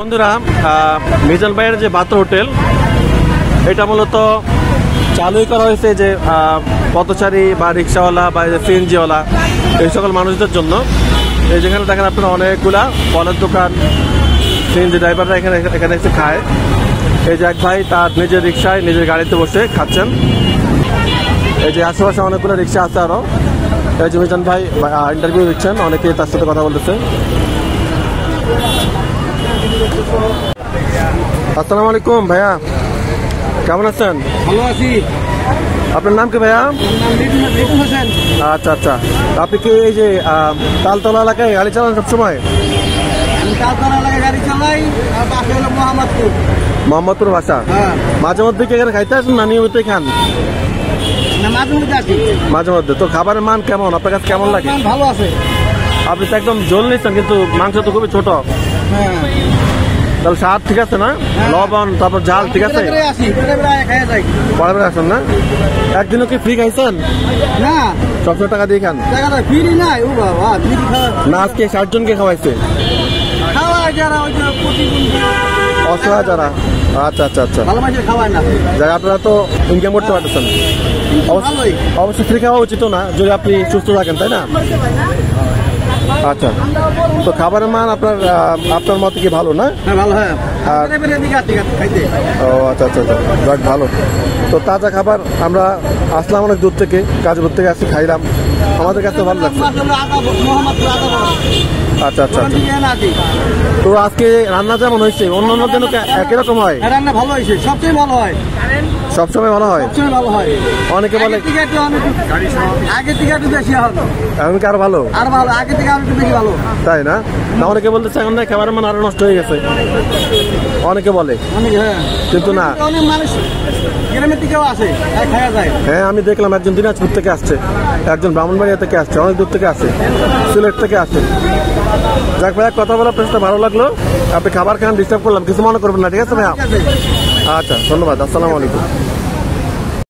বন্ধুরা, মিজান ভাইয়ের যে বাত্র হোটেল, এটা মূলত চালুই করা হয়েছে যে পথচারী বা রিক্সাওয়ালা বা সিএনজিওয়ালা এই সকল মানুষদের জন্য। এই যেখানে দেখেন আপনারা অনেকগুলা ফলের দোকান, সিএনজি ড্রাইভাররা এখানে এসে খায়। এই যে এক ভাই তার নিজের রিক্সায় নিজের গাড়িতে বসে খাচ্ছেন। এই যে আশেপাশে অনেকগুলো রিক্সা আছে আরও। এই যে মিজান ভাই ইন্টারভিউ দিচ্ছেন, অনেকে তার সাথে কথা বলতেছে। আসসালামু আলাইকুম ভাইয়া, কেমন আছেন? ভালো আছি। আপনার নাম কি ভাইয়া? লিটন হোসেন। আচ্ছা আচ্ছা, আপনি কি এই যে তালতলা এলাকায় গাড়ি চালান সবসময়? আমি তালতলা এলাকায় গাড়ি চালাই, আর পাশে হলো মোহাম্মদপুর। মোহাম্মদপুর বাসা। হ্যাঁ, মাঝে মধ্যে কি এখানে খাইতে আসেন না নিয়মিতই খান? না মাঝে মধ্যে আসি। মাঝে মধ্যে। তো খাবারের মান কেমন, আপনার কাছে কেমন লাগে? ভালো আছে। আপনি তো একদম ঝোল নিচ্ছেন, কিন্তু মাংস তো খুবই ছোট। হ্যাঁ, তাহলে স্বাদ ঠিক আছে না? লবণ তারপর ঝাল ঠিক আছে? আসি খাইয়া যাই। পরে পরে আসেন না? একদিনও কি ফ্রি খাইছেন? না, সবসময় টাকা দিয়ে খান টাকাটা ফ্রি নাই। ও বাবা, ফ্রি না? আজকে 60 জনকে খাওয়াইছে? খাওয়ায় যারা ওই যে প্রতিদিন অসহায় যারা। আচ্ছা আচ্ছা আচ্ছা, ভালো মানুষের খাওয়ায় না। যারা আপনারা তো ইনকাম করতে পারতেছেন। ভালোই। অবশ্যই ফ্রি খাওয়া উচিত না যদি আপনি সুস্থ থাকেন, তাই না? আচ্ছা, তো খাবারের মান আপনার মতে কি ভালো না? হ্যাঁ, ভালো। হ্যাঁ, খাইতে। ও আচ্ছা আচ্ছা আচ্ছা, যাক ভালো। তো তাজা খাবার আমরা আসলাম অনেক দূর থেকে, কাজপুর থেকে আসি, খাইলাম, আমাদের কাছে ভালো লাগছে। আচ্ছা আচ্ছা আচ্ছা। তো আজকে রান্না যেমন হয়েছে অন্য অন্য দিনও একই রকম হয়? রান্না ভালো হয়েছে, সবচেয়ে ভালো হয়। সবসময় ভালো হয়? সবচেয়ে ভালো হয়। অনেকে বলে আগে থেকে একটু বেশি হয়। এখন কি আরো ভালো? আর ভালো, আগে থেকে আরো একটু বেশি ভালো। তাই না? না, অনেকে বলতেছে এখন খাবারের মান আরো নষ্ট হয়ে গেছে, অনেকে বলে। কিন্তু না, অনেক মানুষ গ্রামের থেকেও আসে, খাওয়া যায়। হ্যাঁ, আমি দেখলাম একজন দিনাজপুর থেকে আসছে, একজন ব্রাহ্মণবাড়িয়া থেকে আসছে, অনেক দূর থেকে আসে, সিলেট থেকে আসে। যাক ভাইয়া, কথা বলার প্রশ্নটা ভালো লাগলো। আপনি খাবার খান, ডিস্টার্ব করলাম, কিছু মনে করবেন না, ঠিক আছে ভাইয়া? আচ্ছা, ধন্যবাদ। আসসালামু আলাইকুম।